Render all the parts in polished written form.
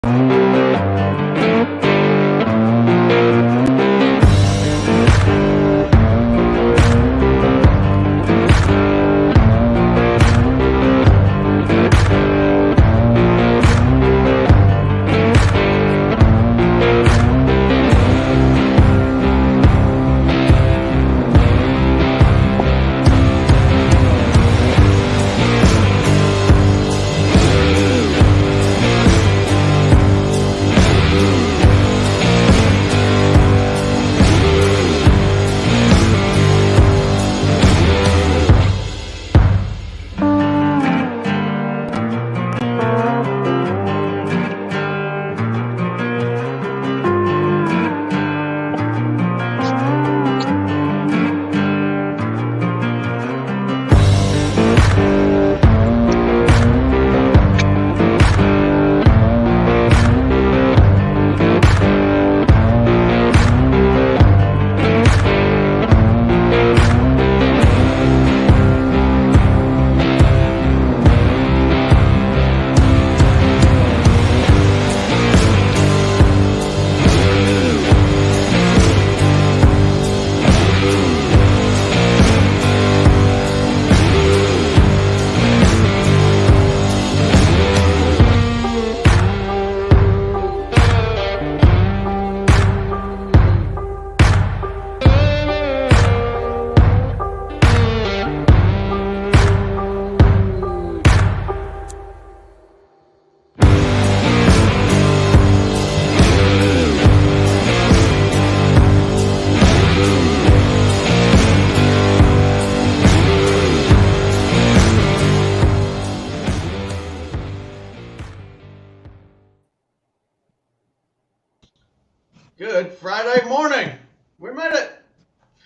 Good Friday morning. We made it.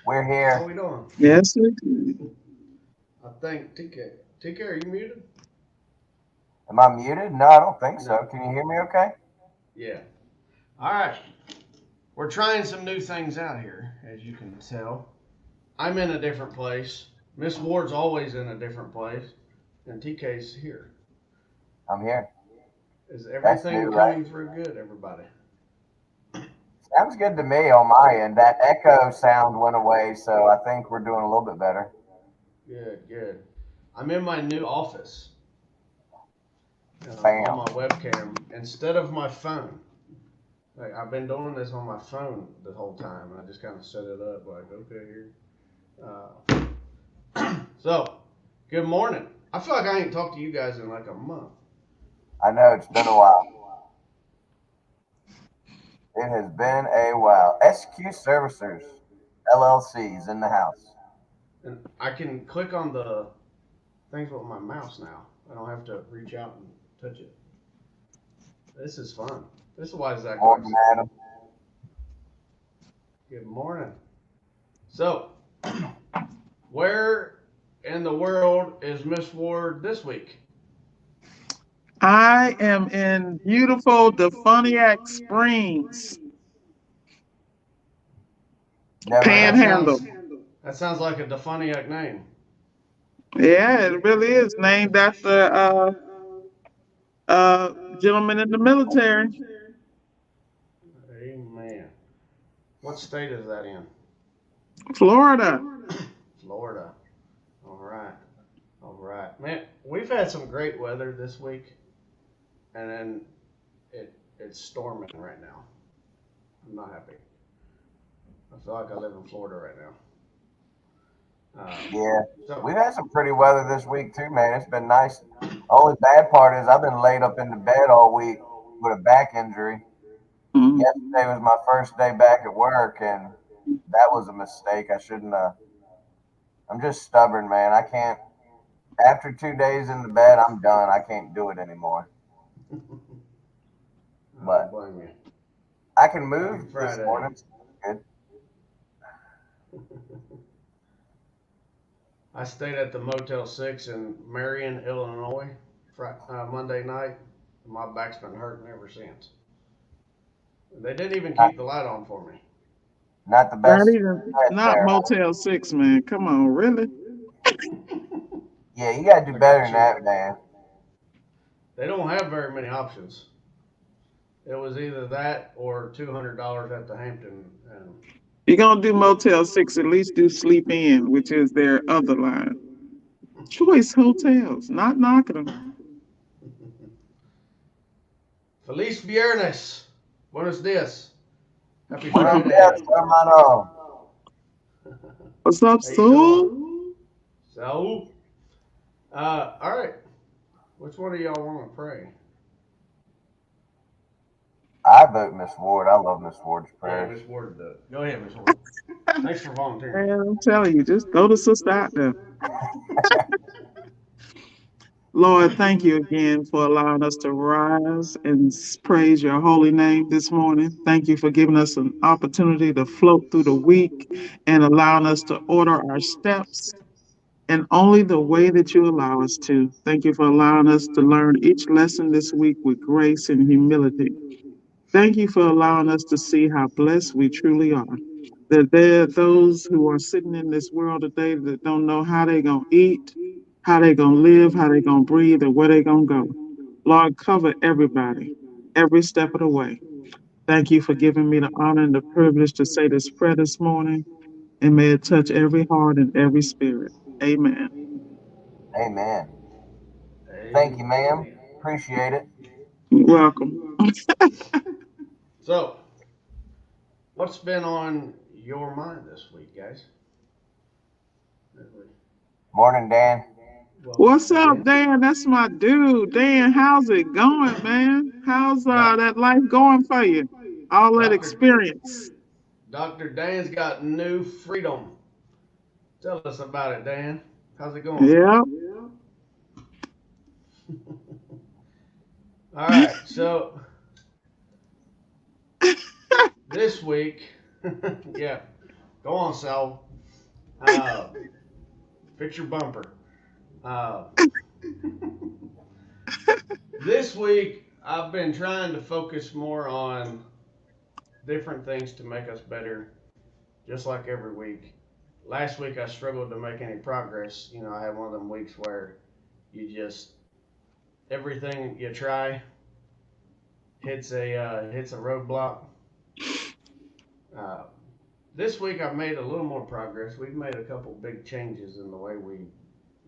We're How here. we doing? Yes, we do. I think TK. TK, are you muted? Am I muted? No, I don't think so. Can you hear me okay? Yeah. All right. We're trying some new things out here, as you can tell. I'm in a different place. Miss Ward's always in a different place, and TK's here. I'm here. Is That's everything new, coming right? through good, everybody? Sounds good to me on my end. That echo sound went away, so I think we're doing a little bit better. Good, good. I'm in my new office Bam. on my webcam instead of my phone. Like I've been doing this on my phone the whole time. I just kind of set it up like, okay, here. So, good morning. I feel like I ain't talked to you guys in like a month. I know it's been a while. It has been a while. SQ Servicers, LLCs in the house. And I can click on the things with my mouse now. I don't have to reach out and touch it. This is fun. This is why Zach likes Morning, it. Adam. Good morning. So, where in the world is Miss Ward this week? I am in beautiful Defoniac Springs, Never heard of Panhandle. That sounds like a Defoniac name. Yeah, it really is named after gentleman in the military. Amen. What state is that in? Florida. Florida. All right. All right. Man, we've had some great weather this week, and then it's storming right now. I'm not happy. I feel like I live in Florida right now. Yeah. So, We've had some pretty weather this week too, man. It's been nice. Only bad part is I've been laid up in the bed all week with a back injury. Mhm. Yesterday was my first day back at work, and that was a mistake. I shouldn't have. I'm just stubborn, man. I can't. After 2 days in the bed, I'm done. I can't do it anymore. I But don't blame you. I can Happy move this Friday. morning. Good. I stayed at the Motel 6 in Marion, Illinois, Monday night. My back's been hurting ever since. They didn't even Not, keep the light on for me. not the Not best even, bed not there. Motel 6, man. Come on, really? Yeah, you got to do I better got than you. that, man. They don't have very many options. it was either that or $200 at the Hampton. And You're gonna do Motel 6, at least do Sleep In, which is their other line. Choice hotels, not knocking them. Feliz Viernes. Buenos dias. Happy Buenos Friday. dias, hermano. What's up, How you doing? Soul? So, all right. Which one of y'all want to pray? I vote Miss Ward. I love Miss Ward's Yeah, prayers. Miss Ward. Go ahead, Miss Ward. Thanks for volunteering. Man, I'm telling you, just throw the sister out there. Lord, thank you again for allowing us to rise and praise your holy name this morning. Thank you for giving us an opportunity to float through the week and allowing us to order our steps in only the way that you allow us to. Thank you for allowing us to learn each lesson this week with grace and humility. Thank you for allowing us to see how blessed we truly are. That there are those who are sitting in this world today that don't know how they're going to eat, how they're going to live, how they're going to breathe, or where they're going to go. Lord, cover everybody, every step of the way. Thank you for giving me the honor and the privilege to say this prayer this morning, and may it touch every heart and every spirit. Amen. Amen. Thank you, ma'am. Amen. Appreciate it. You're welcome. So, what's been on your mind this week, guys? Morning, Dan. Welcome, What's up, Dan. Dan? That's my dude. Dan, how's it going, man? How's Doc, that life going for you? All that Doctor experience. Doctor Dan's got new freedom. Tell us about it, Dan. How's it going? Yeah. All right. So this week, yeah, go on, Sal. Uh, fix your bumper. Uh, this week, I've been trying to focus more on different things to make us better, just like every week. Last week, I struggled to make any progress. You know, I had one of them weeks where you just everything you try hits a roadblock. Uh, this week, I've made a little more progress. We've made a couple big changes in the way we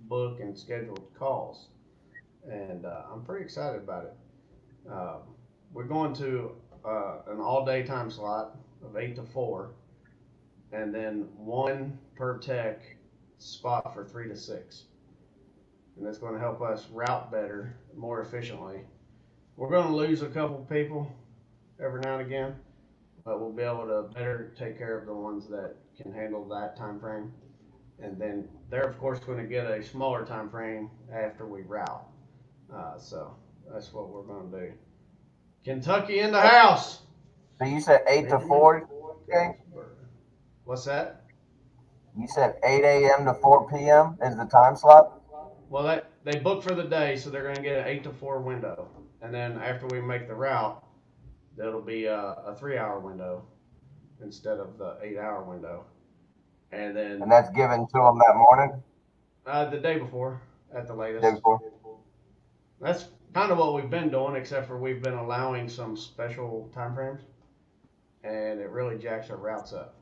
book and schedule calls, and I'm pretty excited about it. Uh, we're going to an all-day time slot of 8 to 4, and then one per tech spot for 3 to 6, and that's going to help us route better, more efficiently. We're going to lose a couple people every now and again, but we'll be able to better take care of the ones that can handle that time frame. And then they're of course going to get a smaller time frame after we route. So that's what we're going to do. Kentucky in the house. So you said 8 to 4, okay? What's that? You said 8 a.m. to 4 p.m. is the time slot? Well, they book for the day, so they're going to get an 8 to 4 window, and then after we make the route, it'll be a 3 hour window instead of the 8 hour window. And then And that's given to them that morning, the day before, at the day latest. before? That's kind of what we've been doing, except for we've been allowing some special time frames, and it really jacks our routes up,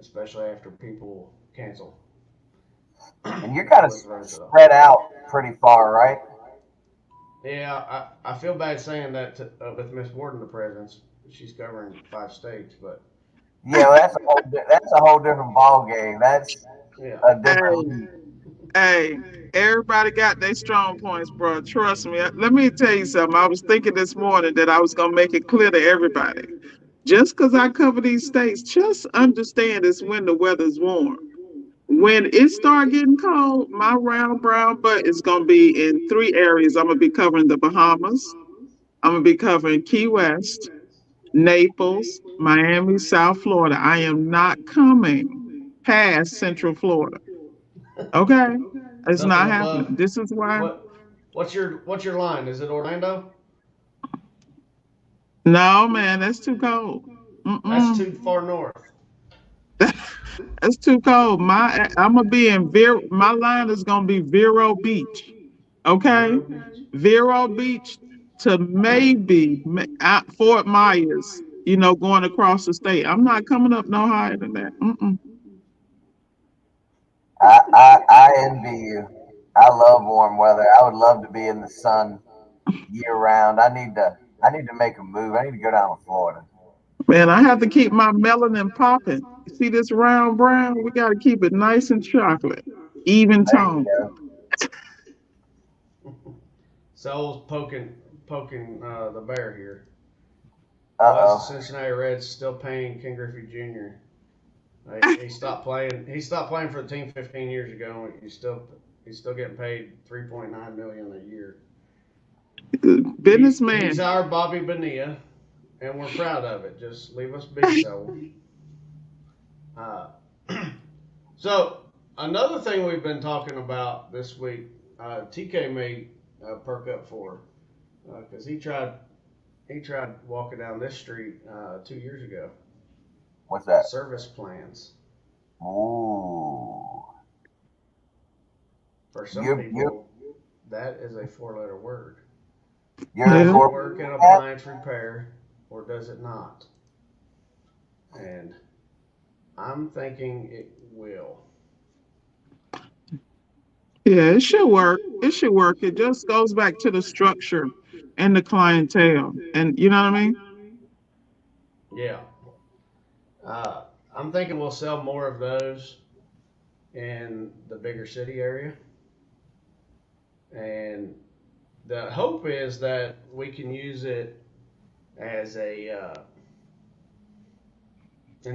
especially after people cancel. And you're kind of Really throws it off. spread out pretty far, right? Yeah, I feel bad saying that with Miss Warden the presence. She's covering 5 states, but Yeah, well, that's a whole different ball game. That's yeah. a different Hey, league. hey, everybody got their strong points, bro. Trust me. Let me tell you something. I was thinking this morning that I was going to make it clear to everybody. Just because I cover these states, just understand it's when the weather's warm. When it start getting cold, my round brown butt is going to be in three areas. I'm going to be covering the Bahamas. I'm going to be covering Key West, Naples, Miami, South Florida. I am not coming past Central Florida. Okay? It's Nothing not happening. above This is why. what? What's your line? Is it Orlando? No, man, that's too cold. That's Mm-mm. too far north. That's too cold. I'm gonna be in My line is gonna be Vero Beach. Okay, Vero Beach. Vero Beach. to maybe Fort Myers, going across the state. I'm not coming up no higher than that. Mm-mm. I envy you. I love warm weather. I would love to be in the sun year round. I need to make a move. I need to go down to Florida. Man, I have to keep my melanin popping. See this round brown? We got to keep it nice and chocolate, even There you tone. go. Soul's poking the bear here. Uh Why is the oh. Cincinnati Reds still paying Ken Griffey Jr.? He stopped playing. He stopped playing for the team 15 years ago. He's still getting paid 3.9 million a year. He's Businessman. our Bobby Bonilla, and we're proud of it. Just leave us be, so. Uh, so another thing we've been talking about this week, TK may perk up for, because he tried walking down this street 2 years ago. What's that? Service plans. Ooh. For some You people, that is a four-letter word. you're Does Yeah. it incorporating work in that? appliance repair or does it not? And I'm thinking it will. Yeah, it should work. It should work. It just goes back to the structure and the clientele. And you know what I mean? Yeah. Uh, I'm thinking we'll sell more of those in the bigger city area. And the hope is that we can use it as an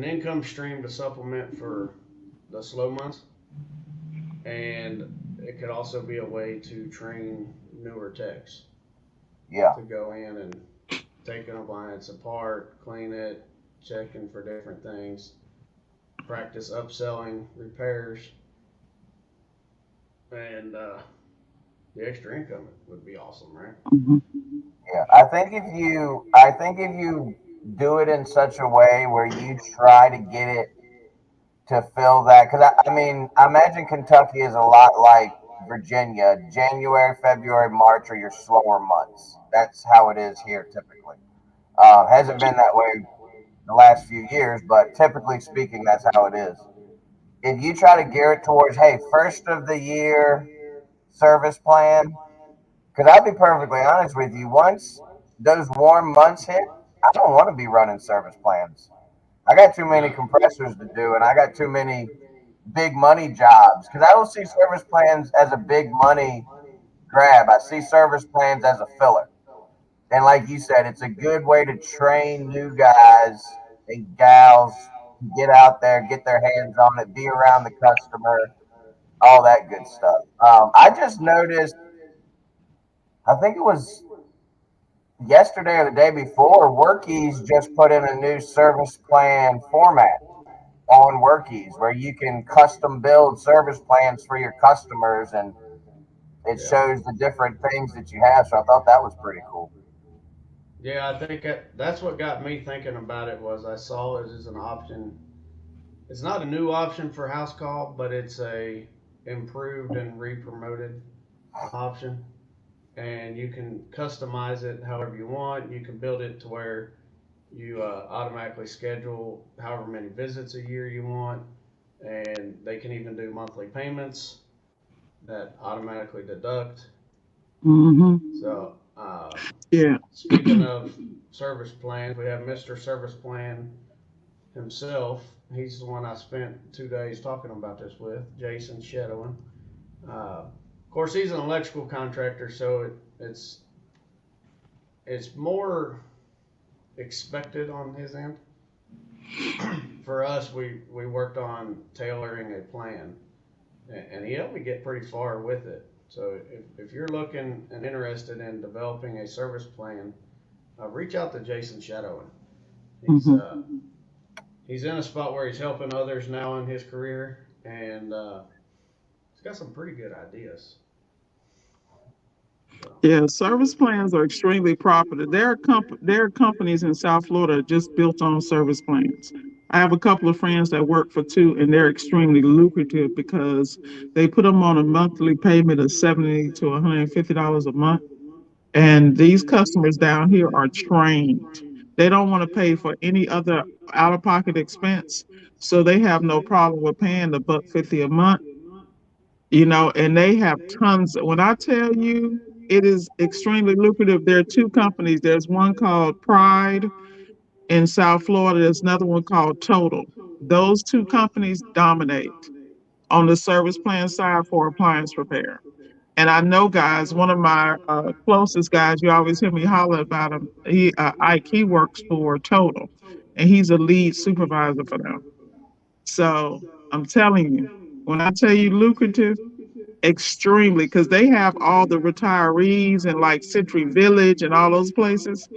income stream to supplement for the slow months. And it could also be a way to train newer techs Yeah. to go in and take an appliance apart, clean it, checking for different things, practice upselling repairs, and the extra income would be awesome, right? Mhm. Yeah. I think if you do it in such a way where you try to get it to fill that, because I mean, I imagine Kentucky is a lot like Virginia. January, February, March are your slower months. That's how it is here typically. Hasn't Yeah. been that way the last few years, but typically speaking, that's how it is. If you try to gear it towards, hey, first of the year service plan, because I'll be perfectly honest with you, once those warm months hit, I don't want to be running service plans. I got too many No. compressors to do, and I got too many big money jobs. Because I don't see service plans as a big money grab. I see service plans as a filler. And like you said, it's a good way to train new guys and gals to get out there, get their hands on it, be around the customer, all that good stuff. I just noticed, I think it was yesterday or the day before, Workies just put in a new service plan format on Workies where you can custom build service plans for your customers and it Yeah. shows the different things that you have. So I thought that was pretty cool. Yeah, I think that's what got me thinking about it was I saw it as an option. It's not a new option for house call, but it's a improved and re-promoted option. And you can customize it however you want. You can build it to where you automatically schedule however many visits a year you want, and they can even do monthly payments that automatically deduct. Hmm. So, Yeah. speaking of service plans, we have Mr. Service Plan himself. He's the one I spent 2 days talking about this with, Jason Shadowin. Of course, he's an electrical contractor, so it's more expected on his end. For us, we worked on tailoring a plan, and he helped me get pretty far with it. So if you're looking and interested in developing a service plan, reach out to Jason Shadowin. He's Hmm. uh, he's in a spot where he's helping others now in his career, and he's got some pretty good ideas. So Yeah, service plans are extremely popular. There are companies in South Florida just built on service plans. I have a couple of friends that work for two, and they're extremely lucrative because they put them on a monthly payment of $70 to $150 a month, And these customers down here are trained. They don't want to pay for any other out of pocket expense. So they have no problem with paying the $1.50 a month, and they have tons. When I tell you it is extremely lucrative, there are two companies. There's one called Pride in South Florida, there's another one called Total. Those two companies dominate on the service plan side for appliance repair. And I know guys, one of my closest guys, you always hear me holler about him. Ike, he works for Total, and he's a lead supervisor for them. So I'm telling you, when I tell you lucrative, extremely, because they have all the retirees and like Century Village and all those places,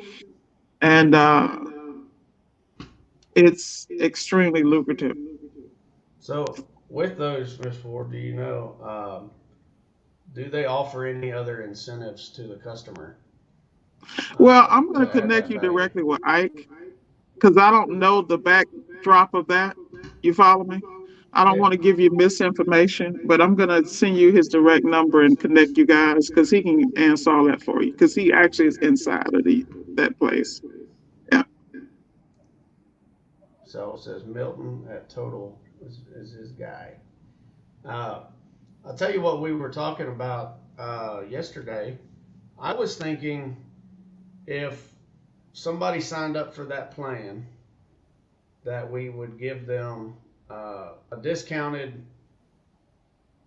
and it's extremely lucrative. So with those, Miss Ford, do you know, do they offer any other incentives to the customer Well, I'm going to to add connect that you value? directly with Ike because I don't know the backdrop of that. You follow me? I don't Yeah. want to give you misinformation, but I'm going to send you his direct number and connect you guys because he can answer all that for you because he actually is inside of that place. Yeah. So it says Milton at Total is his guy. Uh, I'll tell you what we were talking about yesterday. I was thinking if somebody signed up for that plan, that we would give them a discounted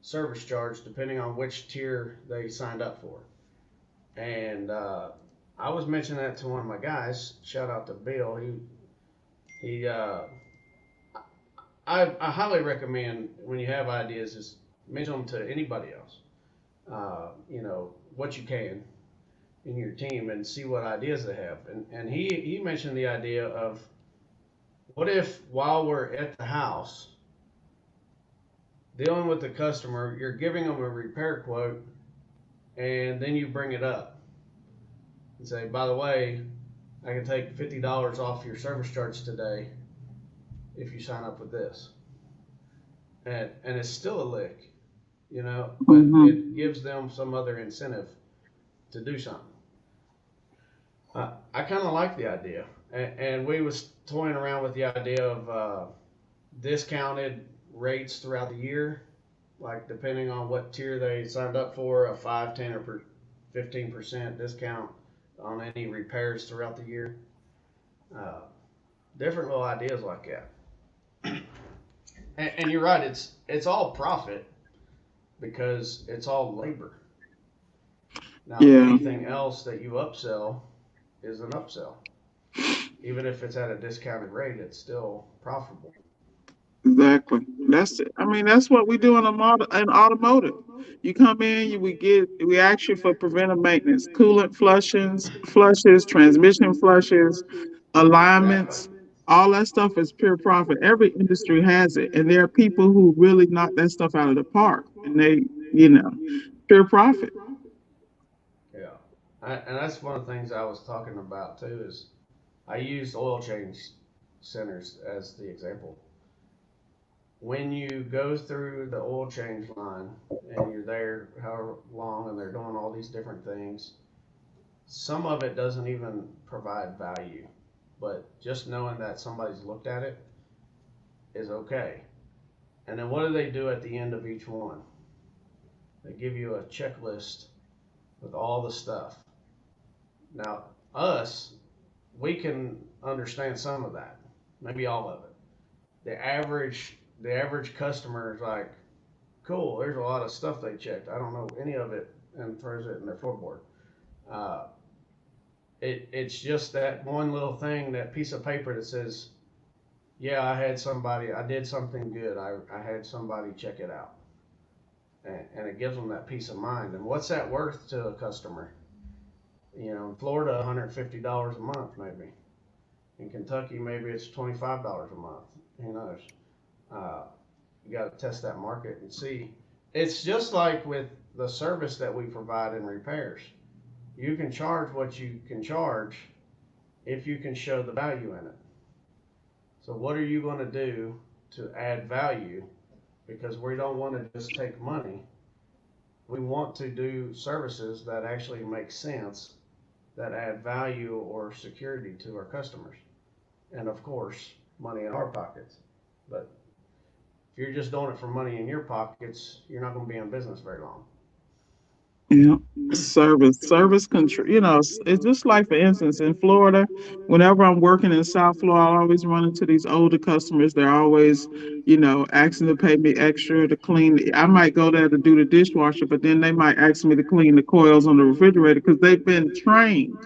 service charge depending on which tier they signed up for. And I was mentioning that to one of my guys. Shout out to Bill. He I highly recommend when you have ideas is mention them to anybody else. What you can in your team and see what ideas they have. And he mentioned the idea of what if while we're at the house dealing with the customer, you're giving them a repair quote, and then you bring it up and say, by the way, I can take $50 off your service charge today if you sign up with this. And it's still a lick, but Hmm. it gives them some other incentive to do something. I kind of like the idea, and we was toying around with the idea of discounted rates throughout the year, like depending on what tier they signed up for, a 5, 10, or 15% discount on any repairs throughout the year. Uh, Different little ideas like that. And you're right, it's all profit because it's all labor. Now Yeah, anything else that you upsell is an upsell. Even if it's at a discounted rate, it's still profitable. exactly. That's it. I mean, that's what we do in automotive. You come in, we ask you for preventive maintenance, coolant flushes, transmission flushes, Exactly. alignments, all that stuff is pure profit. Every industry has it. And there are people who really knock that stuff out of the park and you know, pure profit. Yeah. And that's one of the things I was talking about too is I used oil change centers as the example. When you go through the oil change line and you're there however long and they're doing all these different things, some of it doesn't even provide value. But just knowing that somebody's looked at it is okay. And then what do they do at the end of each one? They give you a checklist with all the stuff. Now, us, we can understand some of that, maybe all of it. The average customer is like, cool, there's a lot of stuff they checked. I don't know any of it, and throws it in their floorboard. Uh, it's just that one little thing, that piece of paper that says, yeah, I did something good. I had somebody check it out. And it gives them that peace of mind. And what's that worth to a customer? In Florida, $150 a month, maybe. In Kentucky, maybe it's $25 a month. Who knows? Uh, you got to test that market and see. It's just like with the service that we provide in repairs. You can charge what you can charge if you can show the value in it. So, what are you going to do to add value? Because we don't want to just take money. We want to do services that actually make sense that add value or security to our customers, and of course, money in our pockets. But if you're just doing it for money in your pockets, you're not going to be in business very long. Yeah. Service control. It's just like, for instance, in Florida, whenever I'm working in South Florida, I always run into these older customers. They're always, asking to pay me extra to clean. I might go there to do the dishwasher, but then they might ask me to clean the coils on the refrigerator because they've been trained.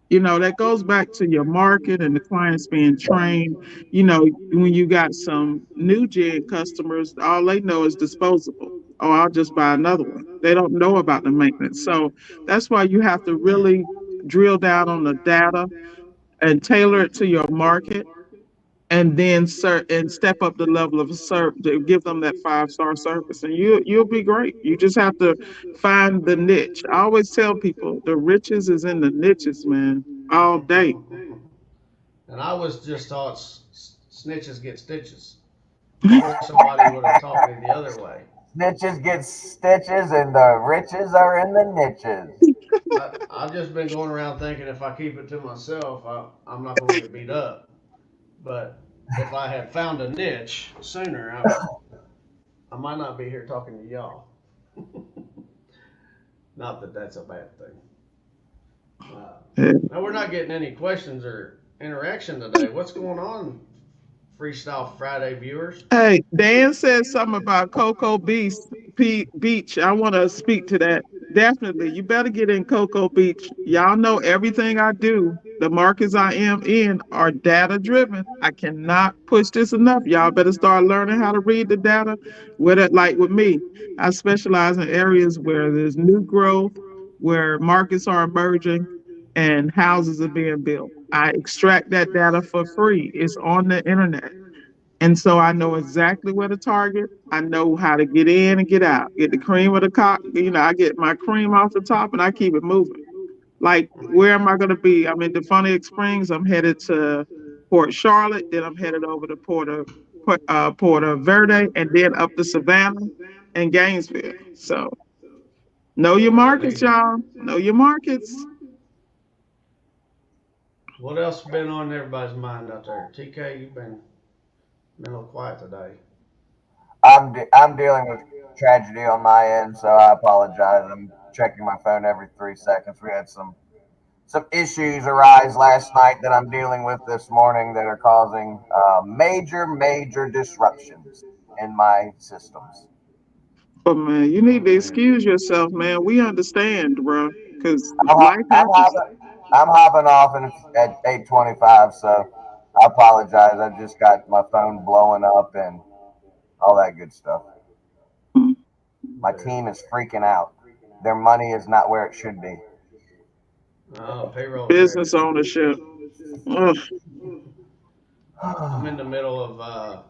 That goes back to your market and the clients being trained. When you got some new gen customers, all they know is disposable. Oh, I'll just buy another one. They don't know about the maintenance. So that's why you have to really drill down on the data and tailor it to your market, and then and step up the level of service to give them that 5-star service, and you'll be great. You just have to find the niche. I always tell people the riches is in the niches, man, all day. And I was just taught snitches get stitches. I wish somebody would have taught me the other way. Snitches get stitches, and the riches are in the niches. I've just been going around thinking if I keep it to myself, I'm not going to get beat up. But if I had found a niche sooner, I might not be here talking to y'all. Not that that's a bad thing. Now we're not getting any questions or interaction today. What's going on, Freestyle Friday viewers? Hey, Dan said something about Cocoa Beach. I want to speak to that. Definitely. You better get in Cocoa Beach. Y'all know everything I do. The markets I am in are data driven. I cannot push this enough. Y'all better start learning how to read the data. With it, like with me, I specialize in areas where there's new growth, where markets are emerging, and houses are being built. I extract that data for free. It's on the internet. And so I know exactly where to target. I know how to get in and get out, get the cream of the cock. I get my cream off the top and I keep it moving. Like, where am I going to be? I'm in Defunny Springs. I'm headed to Port Charlotte. Then I'm headed over to Porter Verde, and then up to Savannah and Gainesville. So know your markets, y'all. Know your markets. What else been on everybody's mind out there? TK, you've been a little quiet today. I'm dealing with tragedy on my end, so I apologize. I'm checking my phone every 3 seconds. We had some issues arise last night that I'm dealing with this morning that are causing major disruptions in my systems. But man, you need Oh to man. excuse yourself, man. We understand, bro, because I'm life I'm happens. hopping off at 8:25, so I apologize. I just got my phone blowing up and all that good stuff. My Yeah. team is freaking out. Their money is not where it should be. Oh, payroll is Business everything. ownership. Ugh. I'm in the middle of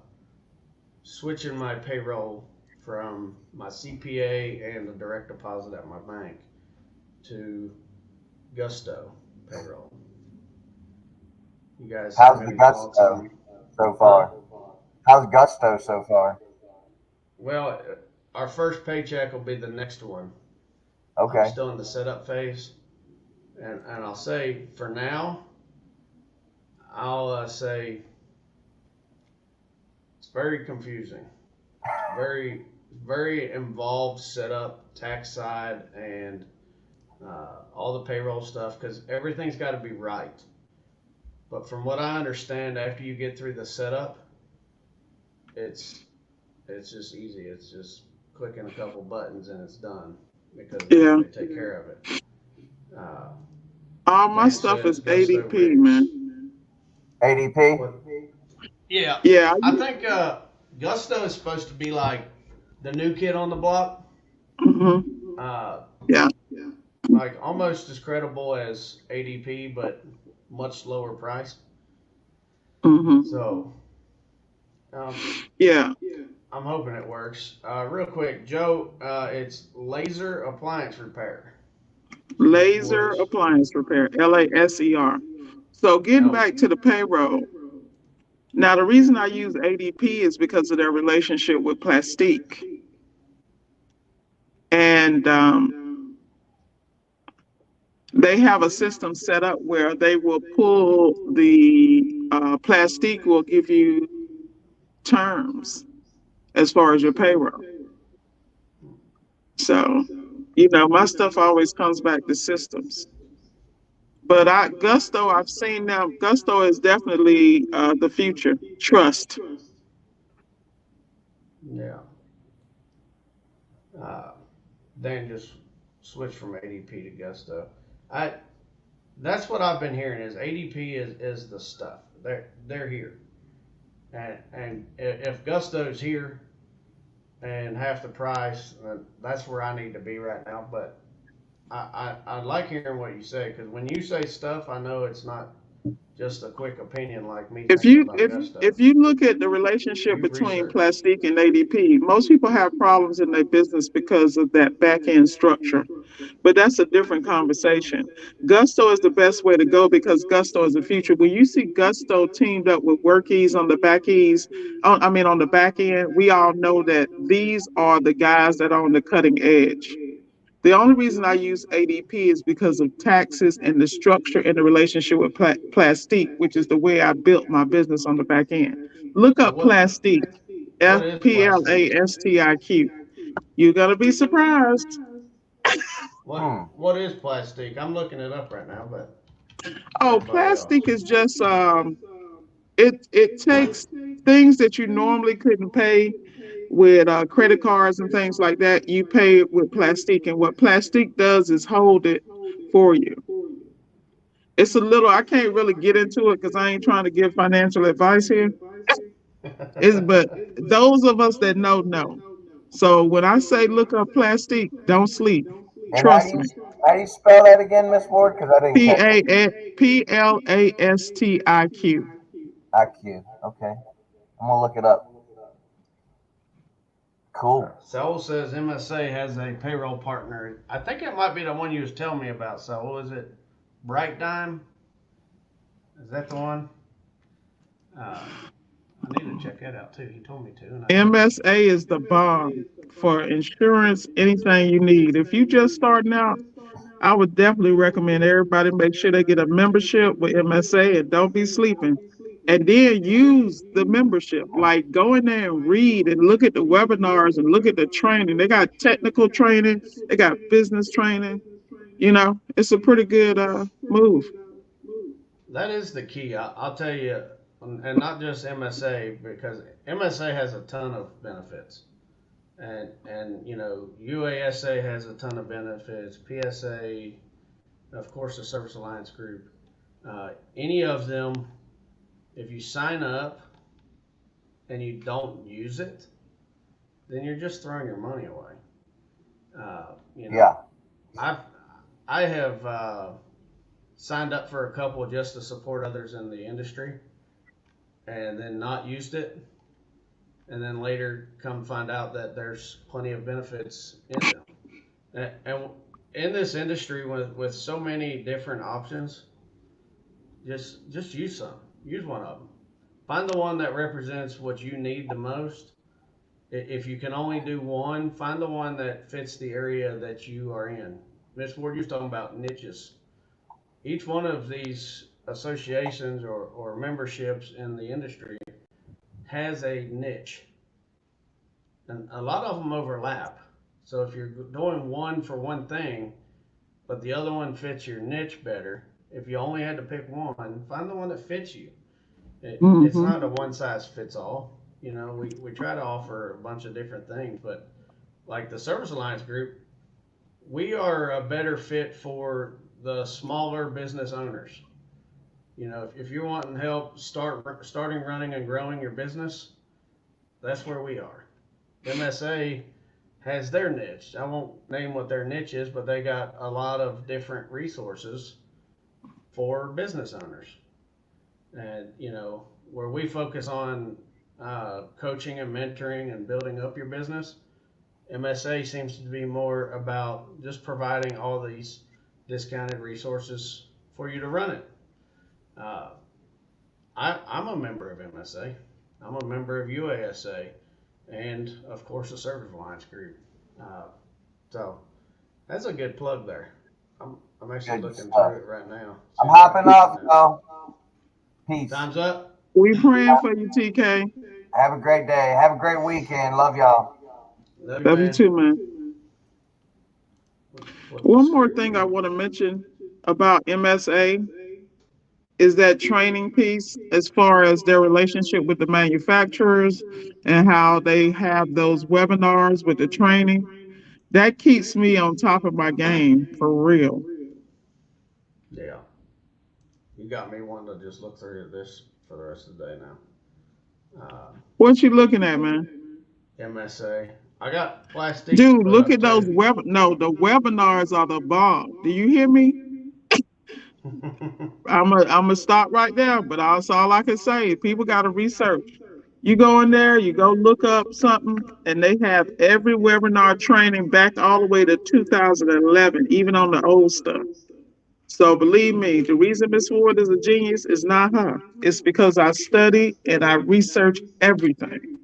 switching my payroll from my CPA and the direct deposit at my bank to Gusto payroll. You guys have How's the any thoughts gusto on? so Huh? far? How's gusto so far? Well, our first paycheck will be the next one. I'm Okay. still in the setup phase, and I'll say for now, I'll say it's very confusing. It's very involved setup, tax side, and all the payroll stuff because everything's got to be right. But from what I understand, after you get through the setup, it's it's just easy. It's just clicking a couple buttons and it's done because Yeah. they take care of it. Uh, All my bank stuff says is Gusto ADP, Rich. man. ADP? What? Yeah, Yeah. I think Gusto is supposed to be like the new kid on the block. Hmm. Uh, Yeah. like almost as credible as ADP, but much lower price. Hmm. So um, Yeah. I'm hoping it works. Real quick, Joe, it's laser appliance repair. Laser Which appliance repair, LASER. So getting now, back to the payroll. Now, the reason I use ADP is because of their relationship with Plastique. And They have a system set up where they will pull the plastique will give you terms as far as your payroll. So, my stuff always comes back to systems. But Gusto, I've seen now. Gusto is definitely the future. Trust. Yeah. Uh, Dan just switched from ADP to Gusto. I That's what I've been hearing is ADP is the stuff. They're here, and if Gusto's here and half the price, that's where I need to be right now. But I like hearing what you say because when you say stuff, I know it's not just a quick opinion like me If thinking you about if Gusto. if you look at the relationship You've between researched. Plastique and ADP, most people have problems in their business because of that back end structure. But that's a different conversation. Gusto is the best way to go because Gusto is the future. When you see Gusto teamed up with Workies on the back ease, on the back end, we all know that these are the guys that are on the cutting edge. The only reason I use ADP is because of taxes and the structure and the relationship with Plastique, which is the way I built my business on the back end. Look So up Plastique, what is plastic? Plastiq. You're gonna be surprised. What is plastic? I'm looking it up right now, but for Oh, everybody else. Plastic is just it takes things that you normally couldn't pay with credit cards and things like that. You pay it with Plastic, and what Plastic does is hold it for you. It's a little, I can't really get into it because I ain't trying to give financial advice here. But those of us that know. So when I say look up Plastic, don't sleep. And Trust me. how do you spell that again, Miss Ward? Because I didn't P catch A it. Plastiq. IQ. Okay, I'm gonna look it up. Cool. Saul says MSA has a payroll partner. I think it might be the one you was telling me about. Saul, is it Bright Dime? Is that the one? I need to check that out too. He told me to, and I didn't. MSA is the bomb for insurance, anything you need. If you just starting out, I would definitely recommend everybody make sure they get a membership with MSA and don't be sleeping. And then use the membership. Like go in there and read and look at the webinars and look at the training. They got technical training, they got business training. It's a pretty good move. That is the key. I'll tell you, and not just MSA because MSA has a ton of benefits, and UASA has a ton of benefits. PSA, of course, the Service Alliance Group. Any of them, if you sign up and you don't use it, then you're just throwing your money away. Yeah. I've I have signed up for a couple just to support others in the industry, and then not used it, and then later come find out that there's plenty of benefits in them. And in this industry with so many different options, just use some. Use one of them. Find the one that represents what you need the most. If you can only do one, find the one that fits the area that you are in. Miss Ward, you was talking about niches. Each one of these associations or memberships in the industry has a niche, and a lot of them overlap. So if you're doing one for one thing, but the other one fits your niche better, if you only had to pick one, find the one that fits you. It's Hmm. not a one size fits all. We try to offer a bunch of different things, but like the Service Alliance Group, we are a better fit for the smaller business owners. If you're wanting help starting, running, and growing your business, that's where we are. MSA has their niche. I won't name what their niche is, but they got a lot of different resources for business owners. And, where we focus on coaching and mentoring and building up your business, MSA seems to be more about just providing all these discounted resources for you to run it. Uh, I'm a member of MSA. I'm a member of UASA, and of course the Service Alliance Group. Uh, so that's a good plug there. I'm actually Good looking stuff. through it right now. I'm See if I hopping can off, find it. y'all. Peace. Time's up. We praying for you, TK. Have a great day. Have a great weekend. Love y'all. Love you, Love you man. too, man. Let's flip the One more screen thing I here. want to mention about MSA is that training piece as far as their relationship with the manufacturers and how they have those webinars with the training. That keeps me on top of my game for real. Yeah, you got me wanting to just look through this for the rest of the day now. What you looking at, man? MSA. I got Plastique Dude, put look up at those too. no, the webinars are the bomb. Do you hear me? I'm gonna stop right there, but that's all I can say. People got to research. You go in there, you go look up something, and they have every webinar training back all the way to 2011, even on the old stuff. So believe me, the reason Miss Ward is a genius is not her. It's because I study and I research everything.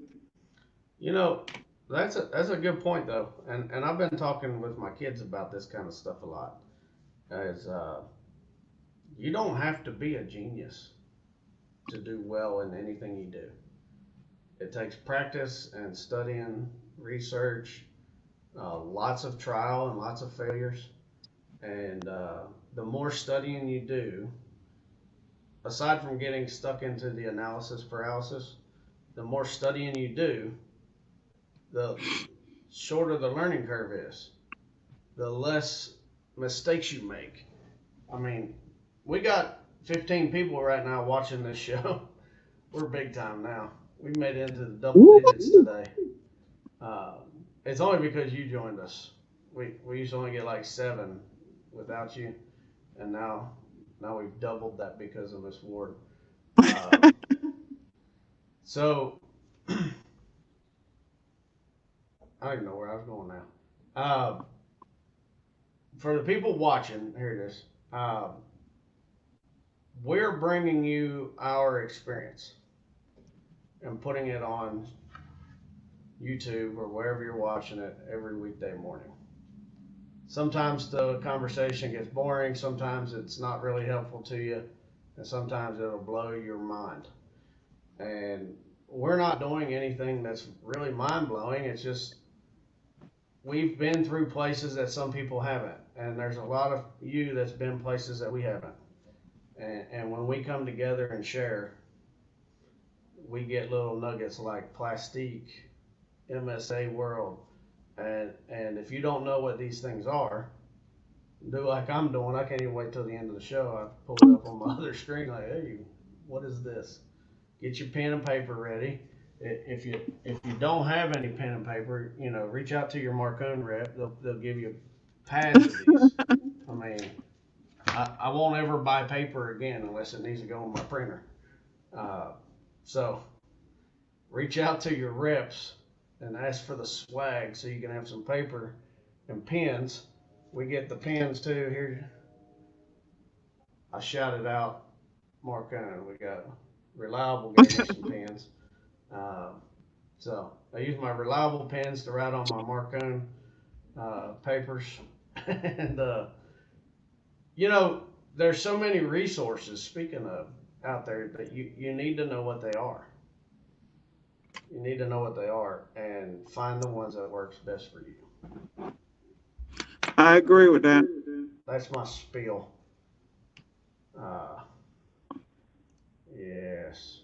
You know, that's a good point though, and I've been talking with my kids about this kind of stuff a lot. As you don't have to be a genius to do well in anything you do. It takes practice and studying, research, lots of trial and lots of failures, and the more studying you do, aside from getting stuck into the analysis paralysis, the more studying you do, the shorter the learning curve is, the less mistakes you make. I mean, we got 15 people right now watching this show. We're big time now. We made it into the double Woo! digits today. Uh, it's only because you joined us. We used to only get like 7 without you, and now we've doubled that because of Miss Ward. Uh, so I don't even know where I was going now. For the people watching, here it is. We're bringing you our experience and putting it on YouTube or wherever you're watching it every weekday morning. Sometimes the conversation gets boring, sometimes it's not really helpful to you, and sometimes it'll blow your mind. And we're not doing anything that's really mind blowing. It's just we've been through places that some people haven't, and there's a lot of you that's been places that we haven't. And when we come together and share, we get little nuggets like Plastique, MSA World, and if you don't know what these things are, do like I'm doing. I can't even wait till the end of the show. I pull it up on my other screen like, hey, what is this? Get your pen and paper ready. If you don't have any pen and paper, reach out to your Marcone rep. They'll give you pads of these. I mean, I won't ever buy paper again unless it needs to go on my printer. Uh, so reach out to your reps and ask for the swag so you can have some paper and pens. We get the pens too. Here, I shouted out Marcone. We got Reliable gave me some pens. Uh, so I use my Reliable pens to write on my Marcone papers. and, you know, there's so many resources, speaking of, out there that you need to know what they are. You need to know what they are and find the ones that works best for you. I agree with that. That's my spiel. Uh, yes.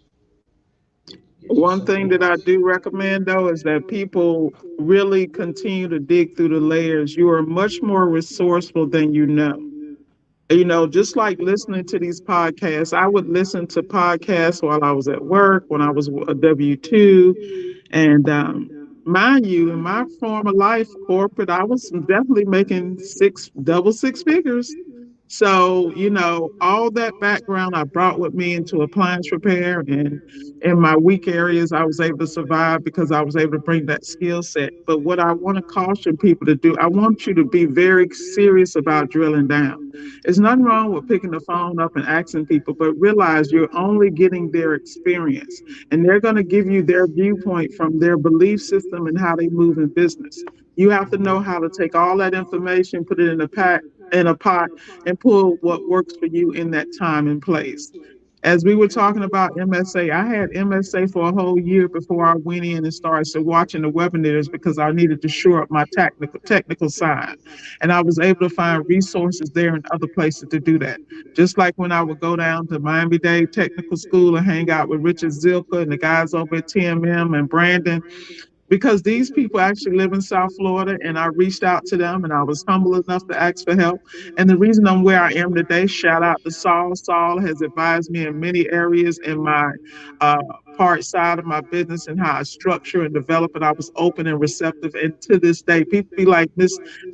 Get you One some thing that I pens. do recommend though is that people really continue to dig through the layers. You are much more resourceful than you know. Just like listening to these podcasts, I would listen to podcasts while I was at work, when I was a W 2. And mind you, in my former life, corporate, I was definitely making double six figures. So, all that background I brought with me into appliance repair, and in my weak areas, I was able to survive because I was able to bring that skill set. But what I want to caution people to do, I want you to be very serious about drilling down. There's nothing wrong with picking the phone up and asking people, but realize you're only getting their experience, and they're going to give you their viewpoint from their belief system and how they move in business. You have to know how to take all that information, put it in a pack, in a pot and pull what works for you in that time and place. As we were talking about MSA, I had MSA for a whole year before I went in and started watching the webinars because I needed to shore up my technical side. And I was able to find resources there and other places to do that. Just like when I would go down to Miami-Dade Technical School and hang out with Richard Zilka and the guys over at TMM and Brandon, because these people actually live in South Florida, and I reached out to them and I was humble enough to ask for help. And the reason I'm where I am today, shout out to Saul. Saul has advised me in many areas in my uh, part side of my business and how I structure and develop it. I was open and receptive. And to this day, people be like,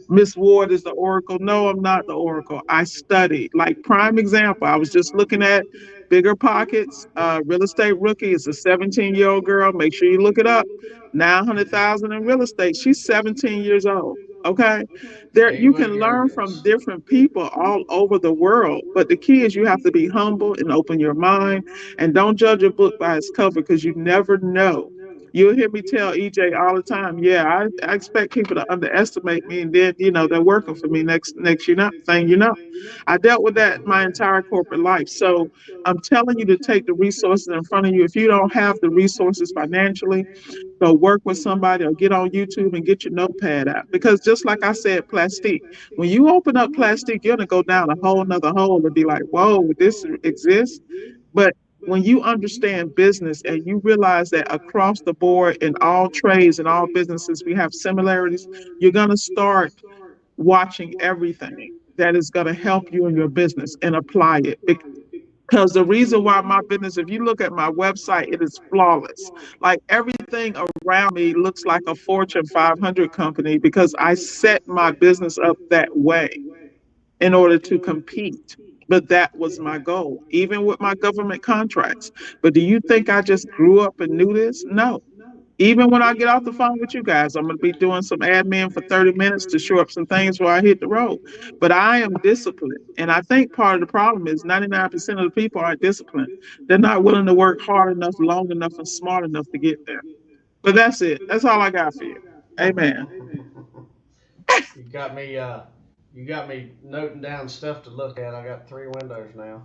Miss Ward is the oracle. No, I'm not the oracle. I studied. Like prime example, I was just looking at Bigger Pockets, real estate rookie. It's a 17-year-old girl. Make sure you look it up. 900,000 in real estate. She's 17 years old. Okay. There Hey, you what can learn years? from different people all over the world. But the key is you have to be humble and open your mind and don't judge a book by its cover because you never know. You'll hear me tell EJ all the time, yeah, I expect people to underestimate me and then, they're working for me next thing you know. I dealt with that my entire corporate life. So I'm telling you to take the resources in front of you. If you don't have the resources financially, go work with somebody or get on YouTube and get your notepad out. Because just like I said, plastic, when you open up plastic, you're gonna go down a whole nother hole and be like, whoa, this exists. But when you understand business and you realize that across the board in all trades and all businesses we have similarities, you're gonna start watching everything that is going to help you in your business and apply it. Because the reason why my business, if you look at my website, it is flawless. Like everything around me looks like a Fortune 500 company because I set my business up that way in order to compete. But that was my goal, even with my government contracts. But do you think I just grew up and knew this? No. Even when I get off the phone with you guys, I'm going to be doing some admin for 30 minutes to shore up some things before I hit the road. But I am disciplined. And I think part of the problem is 99% of the people aren't disciplined. They're not willing to work hard enough, long enough, and smart enough to get there. But that's it. That's all I got for you. Amen. You got me. You got me noting down stuff to look at. I got three windows now.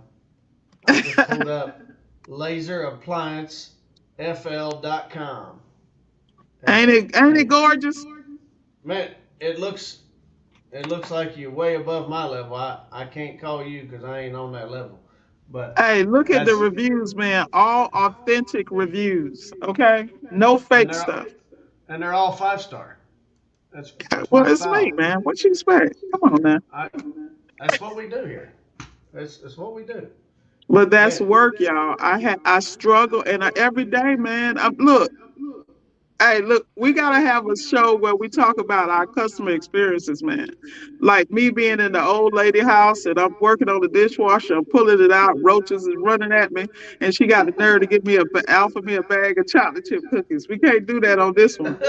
I just pulled up laserappliancefl.com, and Ain't it gorgeous? man, it looks like you're way above my level. I can't call you because I ain't on that level. But Hey, look at the that's reviews, man. All authentic reviews. Okay. No and fake they're stuff. and they're all 5 star. That's my Well, it's me, style. man. What you expect? Come on now. I That's what we do here. That's what we do. But that's Man, work, y'all. I struggle and every day, man. Look, we gotta have a show where we talk about our customer experiences, man. Like me being in the old lady house and I'm working on the dishwasher, I'm pulling it out, roaches is running at me, and she got the nerve to give me offer me a bag of chocolate chip cookies. We can't do that on this one.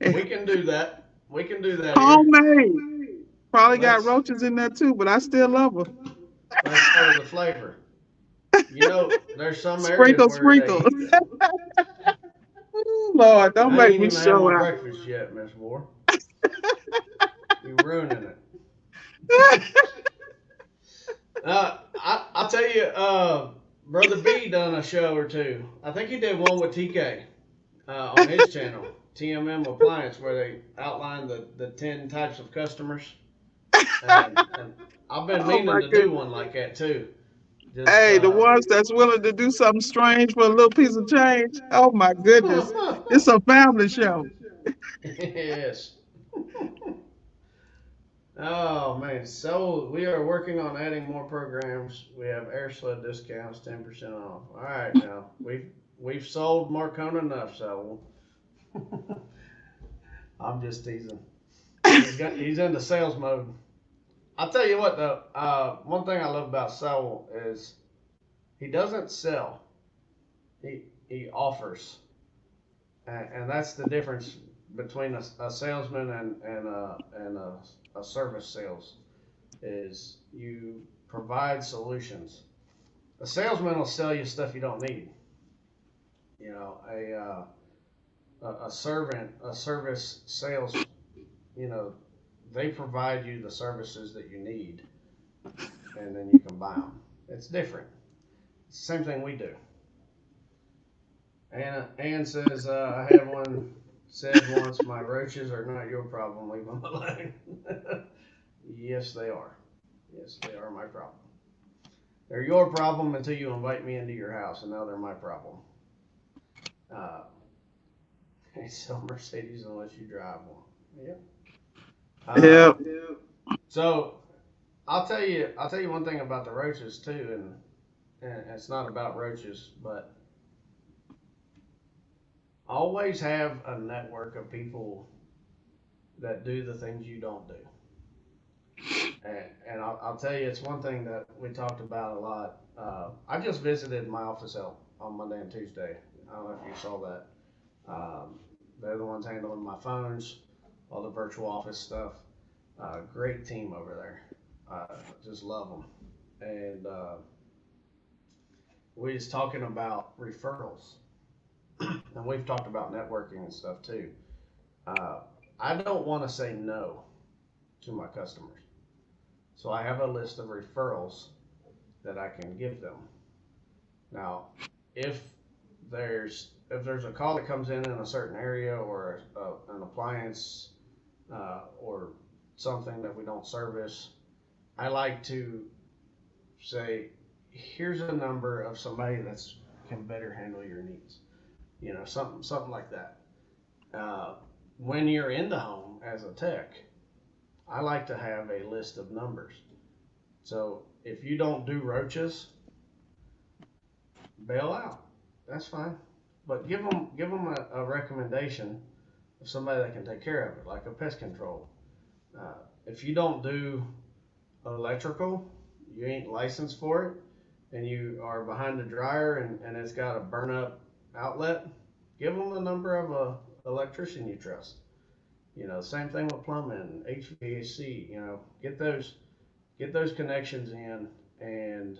we can do that. We can do that here. Homemade. Probably got Let's roaches in there too, but I still love her. let's go to the flavor. You know, there's some areas Sprinkle, where they sprinkle. eat that. Ooh, Lord, don't I make ain't me even had show my out. breakfast yet, Miss Moore. You ruining it. I'll tell you, Brother B done a show or two. I think he did one with TK on his channel, TMM Appliance, where they outlined the 10 types of customers. And I've been Oh meaning my to do goodness. one like that too. Just Hey, the ones that's willing to do something strange for a little piece of change. Oh my goodness. It's a family show. yes. Oh man, so we are working on adding more programs. We have air sled discounts, 10% off. All right, now we've sold Marcona enough, so I'm just teasing. He's into sales mode. I'll tell you what though. One thing I love about Saul is he doesn't sell. He offers, and that's the difference between a salesman and a service sales is you provide solutions. A salesman will sell you stuff you don't need. You know, a service sales, you know, they provide you the services that you need, and then you can buy them. It's different. It's the same thing we do. Ann says, I had one said once, my roaches are not your problem, leave them alone. Yes, they are. Yes, they are my problem. They're your problem until you invite me into your house, and now they're my problem. Uh, they sell Mercedes unless you drive one. Yep. Yeah. So I'll tell you one thing about the roaches too, and it's not about roaches, but always have a network of people that do the things you don't do. And I'll tell you, it's one thing that we talked about a lot. I just visited my office help on Monday and Tuesday. I don't know if you saw that. They're the ones handling my phones, all the virtual office stuff. Great team over there. Just love them. And we was talking about referrals, and we've talked about networking and stuff too. Uh, I don't want to say no to my customers, so I have a list of referrals that I can give them. Now, if there's a call that comes in a certain area, or an appliance, or something that we don't service, I like to say, here's a number of somebody that's can better handle your needs. Something like that. Uh, when you're in the home as a tech, I like to have a list of numbers. So if you don't do roaches, bail out. That's fine. But give them a recommendation of somebody that can take care of it, like a pest control. If you don't do electrical, you ain't licensed for it, and you are behind the dryer and it's got a burn up outlet, give them the number of a electrician you trust. Same thing with plumbing, HVAC. Get those connections in and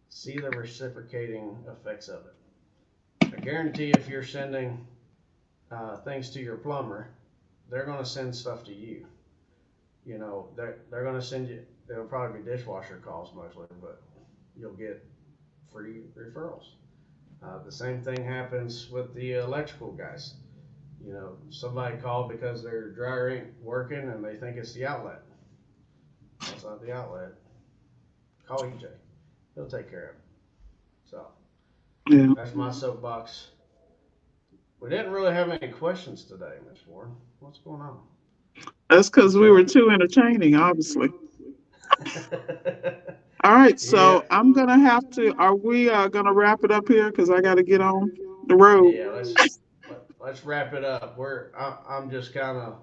see the reciprocating effects of it. I guarantee if you're sending things to your plumber, they're going to send stuff to you. They're going to send you. They'll probably be dishwasher calls mostly, but you'll get free referrals. The same thing happens with the electrical guys. Somebody called because their dryer ain't working and they think it's the outlet. That's not the outlet. Call EJ. He'll take care of it. So Yeah. that's my soapbox. We didn't really have any questions today, Miss Ward. What's going on? That's because we were too entertaining, obviously. All right, Yeah. so I'm gonna have to. Are we gonna wrap it up here? Because I got to get on the road. Yeah. Let's wrap it up. I'm just kind of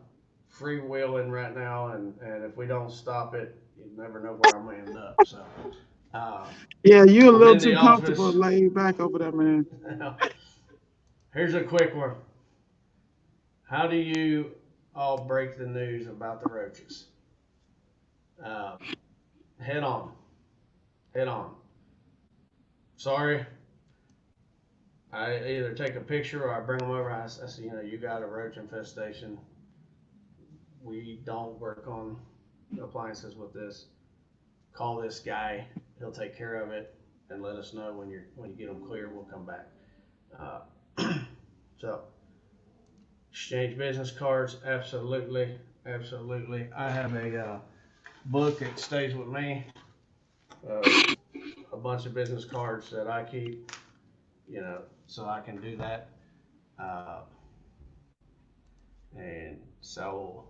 freewheeling right now, and if we don't stop it, you never know where I'm gonna end up. So Yeah, you're a I'm little in the too comfortable, office. laid back over there, man. Here's a quick one. How do you all break the news about the roaches? Uh, head on. Head on. Sorry. I either take a picture or I bring them over. I say, you got a roach infestation. We don't work on appliances with this. Call this guy. He'll take care of it and let us know when you get them clear. We'll come back. So exchange business cards, absolutely, absolutely. I have a book that stays with me. A bunch of business cards that I keep, so I can do that. Uh, and so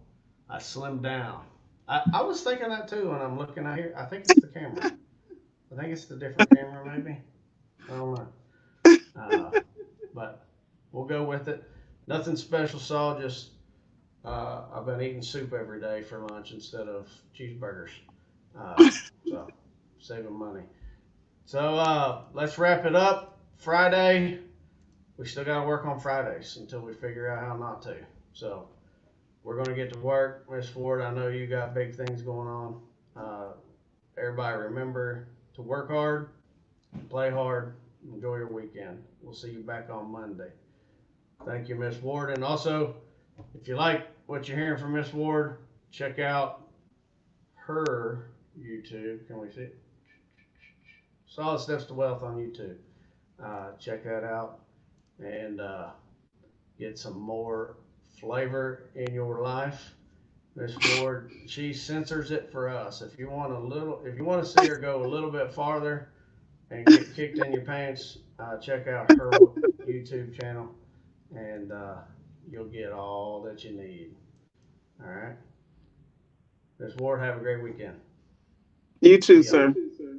I slimmed down. I was thinking that too when I'm looking out here. I think it's the camera. I think it's the different camera, maybe. I don't know. But we'll go with it. Nothing special, Saul. Just I've been eating soup every day for lunch instead of cheeseburgers. So saving money. So let's wrap it up. Friday, we still got to work on Fridays until we figure out how not to. So we're going to get to work. Miss Ford, I know you got big things going on. Everybody remember to work hard, play hard, enjoy your weekend. We'll see you back on Monday. Thank you, Miss Ward. And also, if you like what you're hearing from Miss Ward, check out her YouTube. Can we see it? Solid Steps to Wealth on YouTube. Check that out and get some more flavor in your life. Miss Ford, she censors it for us. If you want to see her go a little bit farther and get kicked in your pants, check out her YouTube channel, and you'll get all that you need. All right, Miss Ward, have a great weekend. You too, See y'all. sir.